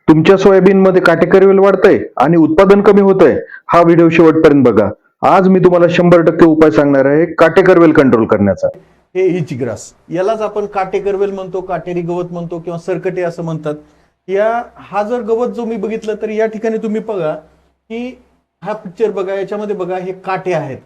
तुमच्या सोयाबीनमध्ये काटेकरी वेल वाढतंय आणि उत्पादन कमी होतंय, हा व्हिडिओ शेवटपर्यंत बघा. आज मी तुम्हाला 100% उपाय सांगणार आहे काटेकर वेल कंट्रोल करण्याचा. हे इच ग्रास, यालाच आपण काटेकर वेल म्हणतो, काटेरी गवत म्हणतो किंवा सरकटे असं म्हणतात. हा जर गवत जो मी बघितलं तर या ठिकाणी तुम्ही बघा की हा पिक्चर बघा, याच्यामध्ये बघा हे काटे आहेत.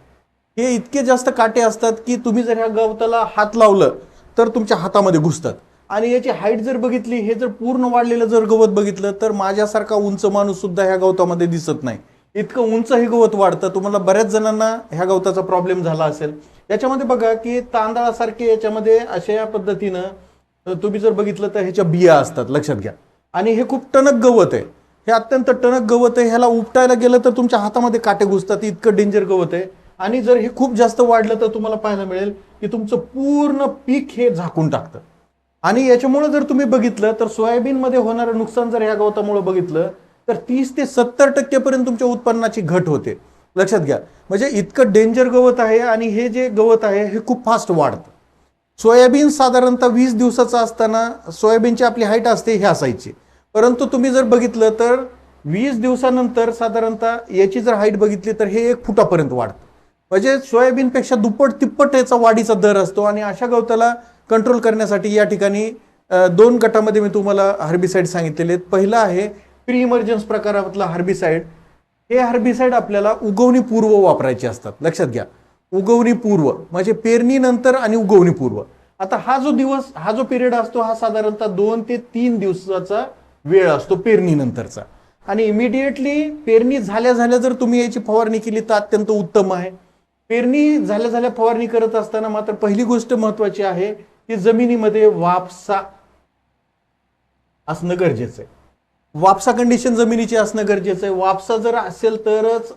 हे इतके जास्त काटे असतात की तुम्ही जर ह्या गवताला हात लावलं तर तुमच्या हातामध्ये घुसतात. आणि याची हाईट जर बघितली, हे जर पूर्ण वाढलेलं जर गवत बघितलं तर माझ्यासारखा उंच माणूस सुद्धा ह्या गवतामध्ये दिसत नाही, इतकं उंच हे गवत वाढतं. तुम्हाला बऱ्याच जणांना ह्या गवताचा प्रॉब्लेम झाला असेल. याच्यामध्ये बघा की तांदळासारखे याच्यामध्ये अशा पद्धतीनं तुम्ही जर बघितलं तर ह्याच्या बिया असतात, लक्षात घ्या. आणि हे खूप टणक गवत आहे, हे अत्यंत टणक गवत आहे. ह्याला उपटायला गेलं तर तुमच्या हातामध्ये काटे घुसतात, इतकं डेंजर गवत आहे. आणि जर हे खूप जास्त वाढलं तर तुम्हाला पाहायला मिळेल की तुमचं पूर्ण पीक हे झाकून टाकतं. आणि याच्यामुळे जर तुम्ही बघितलं तर सोयाबीनमध्ये होणारं नुकसान जर ह्या गवतामुळे बघितलं तर 30 ते 70% पर्यंत तुमच्या उत्पन्नाची घट होते, लक्षात घ्या. म्हणजे इतकं डेंजर गवत आहे. आणि हे जे गवत आहे हे खूप फास्ट वाढतं. सोयाबीन साधारणतः 20 दिवसाचं असताना सोयाबीनची आपली हाईट असते हे असायची, परंतु तुम्ही जर बघितलं तर 20 दिवसानंतर साधारणतः याची जर हाईट बघितली तर हे 1 फुटापर्यंत वाढतं. म्हणजे सोयाबीनपेक्षा दुप्पट तिप्पट याचा वाढीचा दर असतो. आणि अशा गवताला कंट्रोल करण्यासाठी या ठिकाणी 2 गटामध्ये मी तुम्हाला हर्बिसाइड सांगितलेले आहेत. पहिला आहे प्री इमर्जन्स प्रकारातला हर्बिसाइड. हे हर्बिसाइड आपल्याला उगवणी पूर्व वापरायचे असतात, लक्षात घ्या. उगवणी पूर्व म्हणजे पेरणीनंतर आणि उगवणी पूर्व. आता हा जो पिरियड असतो हा साधारणतः 2 ते 3 दिवसाचा वेळ असतो पेरणीनंतरचा. आणि इमिडिएटली पेरणी झाल्या जर तुम्ही याची फवारणी केली तर अत्यंत उत्तम आहे. पेरणी झाल्या फवारणी करत असताना मात्र पहिली गोष्ट महत्वाची आहे की जमिनीमध्ये वापसा असणं गरजेचं आहे. वापसा कंडिशन जमिनीची असणं गरजेचं आहे. वापसा जर असेल तरच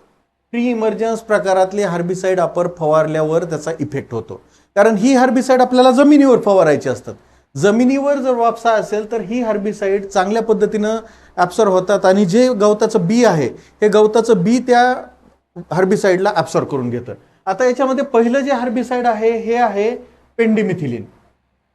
प्री इमर्जन्स प्रकारातले हर्बिसाइड आपण फवारल्यावर त्याचा इफेक्ट होतो. कारण ही हर्बिसाइड आपल्याला जमिनीवर फवारायची असतात. जमिनीवर जर वापसा असेल तर ही हर्बिसाइड चांगल्या पद्धतीनं ॲब्सॉर्ब होतात. आणि जे गवताचं बी आहे हे गवताचं बी त्या हर्बिसाइडला ॲब्सॉर्ब करून घेतं. आता याच्यामध्ये पहिलं जे हर्बिसाइड आहे हे आहे पेंडिमिथिलिन.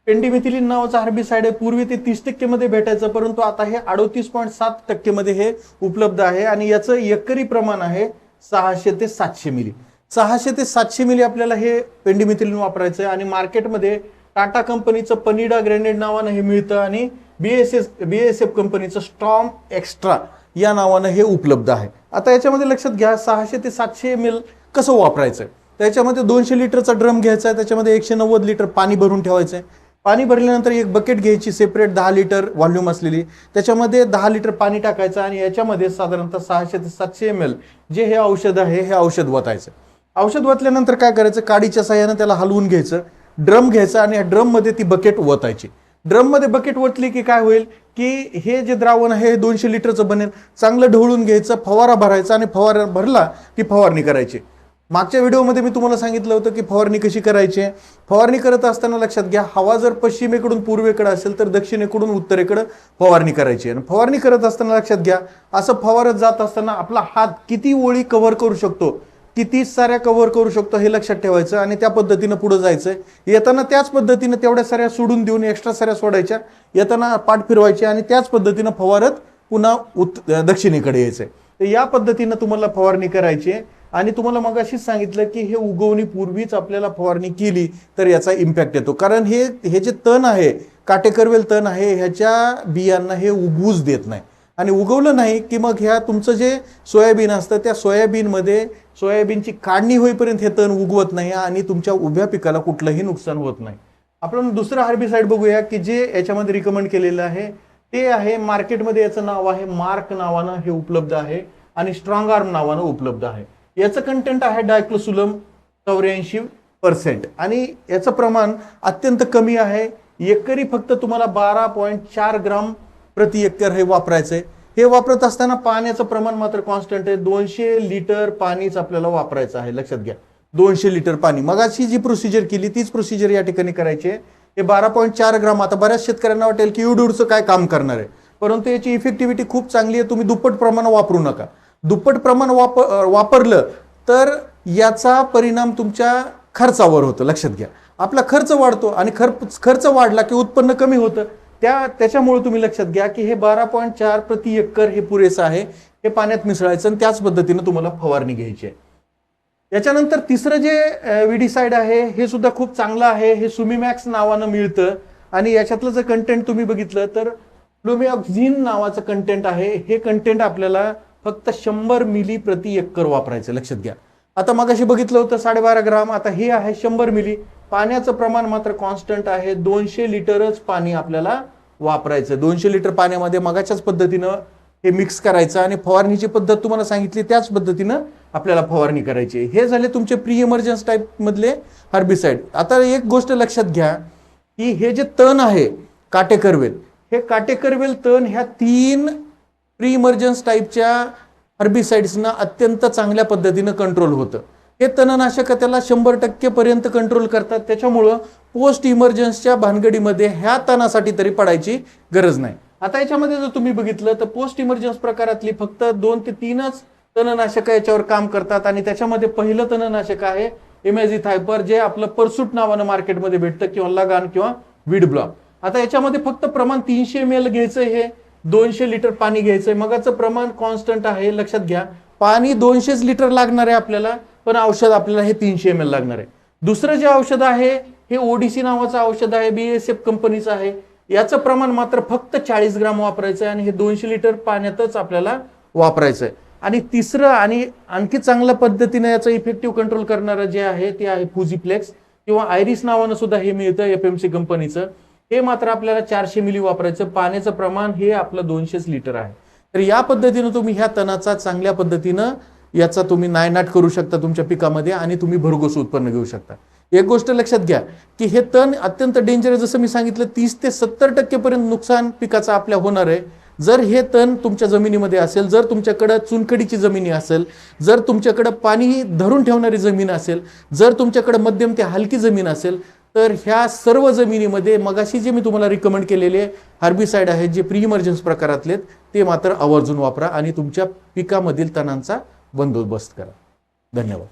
पेंडिमिथिलिन नावाचा हर्बिसाइड आहे. पूर्वी ते 30% मध्ये भेटायचं, परंतु आता हे 38.7% मध्ये हे उपलब्ध आहे. आणि याचं एकरी प्रमाण आहे 600 ते 700 मिली. 600 ते 700 मिली आपल्याला हे पेंडिमिथिलिन वापरायचं आहे. आणि मार्केटमध्ये टाटा कंपनीचं पनिडा ग्रॅनेड नावानं हे मिळतं आणि BASF कंपनीचं स्टॉर्म एक्स्ट्रा या नावानं हे उपलब्ध आहे. आता याच्यामध्ये लक्षात घ्या 600 ते 700 ml कसं वापरायचं. त्याच्यामध्ये 200 लिटरचा ड्रम घ्यायचा आहे, त्याच्यामध्ये 190 लिटर पाणी भरून ठेवायचं आहे. पाणी भरल्यानंतर एक बकेट घ्यायची सेपरेट 10 लिटर व्हॉल्यूम असलेली, त्याच्यामध्ये 10 लिटर पाणी टाकायचं आणि याच्यामध्ये साधारणतः 600 ते 700 ml जे हे औषध आहे हे औषध वतायचं. औषध वतल्यानंतर काय करायचं, काडीच्या साह्यानं त्याला हलवून घ्यायचं, ड्रम घ्यायचा आणि या ड्रममध्ये ती बकेट वतायची. ड्रममध्ये बकेट वतली की काय होईल की हे जे द्रावण आहे 200 लिटरचं बनेल. चांगलं ढवळून घ्यायचं, फवारा भरायचा आणि फवारा भरला की फवारणी करायची. मागच्या व्हिडिओमध्ये मी तुम्हाला सांगितलं होतं की फवारणी कशी करायची. फवारणी करत असताना लक्षात घ्या, हवा जर पश्चिमेकडून पूर्वेकडे असेल तर दक्षिणेकडून उत्तरेकडे फवारणी करायची. आणि फवारणी करत असताना लक्षात घ्या, असं फवारत जात असताना आपला हात किती ओळी कव्हर करू शकतो, किती साऱ्या कव्हर करू शकतो हे लक्षात ठेवायचं आणि त्या पद्धतीनं पुढे जायचं. येताना त्याच पद्धतीनं तेवढ्या साऱ्या सोडून देऊन एक्स्ट्रा साऱ्या सोडायच्या, येताना पाठ फिरवायची आणि त्याच पद्धतीनं फवारत पुन्हा दक्षिणेकडे यायचंय. तर या पद्धतीनं तुम्हाला फवारणी करायची. आणि तुम्हाला मगाशीच सांगितलं की हे उगवणी पूर्वीच आपल्याला फवारणी केली तर याचा इम्पॅक्ट येतो. कारण हे जे तण आहे, काटेकरवेल तण आहे, ह्याच्या बियांना हे उगवूच देत नाही. आणि उगवलं नाही की मग ह्या तुमचं जे सोयाबीन असतं त्या सोयाबीनमध्ये सोयाबीनची काढणी होईपर्यंत हे तण उगवत नाही आणि तुमच्या उभ्या पिकाला कुठलंही नुकसान होत नाही. आपण दुसरं हर्बिसाइड बघूया की जे याच्यामध्ये रिकमेंड केलेलं आहे ते आहे, मार्केटमध्ये याचं नाव आहे मार्क नावानं हे उपलब्ध आहे आणि स्ट्रॉंग आर्म नावानं उपलब्ध आहे. याचं कंटेंट आहे डायक्लोसुलम 84% आणि याचं प्रमाण अत्यंत कमी आहे. एकरी फक्त तुम्हाला 12.4 ग्राम प्रति एकर हे वापरायचंय. हे वापरत असताना पाण्याचं प्रमाण मात्र कॉन्स्टंट आहे. 200 लिटर पाणीच आपल्याला वापरायचं आहे, लक्षात घ्या. 200 लिटर पाणी. मगाशी जी प्रोसिजर केली तीच प्रोसिजर या ठिकाणी करायची आहे. हे 12.4 ग्राम. आता बऱ्याच शेतकऱ्यांना वाटेल की एवढं काय काम करणार आहे, परंतु याची इफेक्टिव्हिटी खूप चांगली आहे. तुम्ही दुप्पट प्रमाण वापरू नका. दुप्पट प्रमाण वापरलं तर याचा परिणाम तुमच्या खर्चावर होतो, लक्षात घ्या. आपला खर्च वाढतो आणि खर्च वाढला की उत्पन्न कमी होतं. त्याच्यामुळे तुम्ही लक्षात घ्या की हे 12.4 प्रति एकर हे पुरेसं आहे. हे पाण्यात मिसळायचं आणि त्याच पद्धतीनं तुम्हाला फवारणी घ्यायची आहे. याच्यानंतर तिसरं जे विडीसाइड आहे हे सुद्धा खूप चांगलं आहे. हे सुमीमॅक्स नावानं मिळतं आणि याच्यातलं जर कंटेंट तुम्ही बघितलं तर फ्लुमिऑक्झिन नावाचं कंटेंट आहे. हे कंटेंट आपल्याला फक्त 100 मिली प्रति एकर वापरायचं, लक्षात घ्या. आता मगाशी बघितलं होतं 12.5 ग्राम, आता हे आहे 100 मिली. पाण्याचं प्रमाण मात्र कॉन्स्टंट आहे. 200 लिटरच पाणी आपल्याला वापरायचं. 200 लिटर पाण्यामध्ये मगाच्याच पद्धतीनं हे मिक्स करायचं आणि फवारणीची पद्धत तुम्हाला सांगितली त्याच पद्धतीनं आपल्याला फवारणी करायची. हे झाले तुमचे प्री इमर्जन्स टाईप मधले हर्बिसाइड. आता एक गोष्ट लक्षात घ्या की हे जे तण आहे काटेकरवेल, हे काटेकरवेल तण ह्या 3 प्री इमर्जन्स टाईपच्या हर्बिसाइड्सना अत्यंत चांगल्या पद्धतीनं कंट्रोल होतं. हे तणनाशक त्याला 100% पर्यंत कंट्रोल करतात. त्याच्यामुळं पोस्ट इमर्जन्सच्या भानगडीमध्ये ह्या तणासाठी तरी पडायची गरज नाही. आता याच्यामध्ये जर तुम्ही बघितलं तर पोस्ट इमर्जन्स प्रकारातली फक्त 2 ते 3च तणनाशक याच्यावर काम करतात आणि त्याच्यामध्ये पहिलं तणनाशक आहे इमॅझिथायपर, जे आपलं परसूट नावानं मार्केटमध्ये भेटतं किंवा लगान किंवा वीड ब्लॉक. आता याच्यामध्ये फक्त प्रमाण 300 ml घ्यायचं, हे 200 लिटर पाणी घ्यायचंय. मगाचं प्रमाण कॉन्स्टंट आहे, लक्षात घ्या. पाणी 200 लिटर लागणार आहे आपल्याला, पण औषध आपल्याला हे 300 ml लागणार आहे. दुसरं जे औषध आहे हे ओडीसी नावाचं औषध आहे, BASF कंपनीचं आहे. याचं प्रमाण मात्र फक्त 40 ग्राम वापरायचं आहे आणि हे 200 लिटर पाण्यातच आपल्याला वापरायचं आहे. आणि तिसरं आणि आणखी चांगल्या पद्धतीने याचं इफेक्टिव्ह कंट्रोल करणारं जे आहे ते आहे फुजीफ्लेक्स किंवा आयरिस नावानं सुद्धा हे मिळतं FMC कंपनीचं. हे मात्र आपल्याला 400 मिली वापरायचं. पाण्याचं प्रमाण हे आपलं 200 लिटर आहे. तर या पद्धतीनं तुम्ही ह्या तणाचा चांगल्या पद्धतीनं याचा तुम्ही नायनाट करू शकता तुमच्या पिकामध्ये आणि तुम्ही भरघोस उत्पन्न घेऊ शकता. एक गोष्ट लक्षात घ्या की हे तण अत्यंत डेंजरस, जसं मी सांगितलं 30 ते 70% पर्यंत नुकसान पिकाचं आपल्या होणार आहे. जर हे तण तुमच्या जमिनीमध्ये असेल, जर तुमच्याकडे चुनखडीची जमिनी असेल, जर तुमच्याकडे पाणी धरून ठेवणारी जमीन असेल, जर तुमच्याकडे मध्यम ते हलकी जमीन असेल, तर ह्या सर्व जमिनीमध्ये मगाशी जे मी तुम्हाला रिकमेंड केलेले हर्बिसाइड आहेत जे प्री इमर्जन्स प्रकारातले, ते मात्र आवर्जून वापरा आणि तुमच्या पिकामधील तणांचा बंदोबस्त करा. धन्यवाद.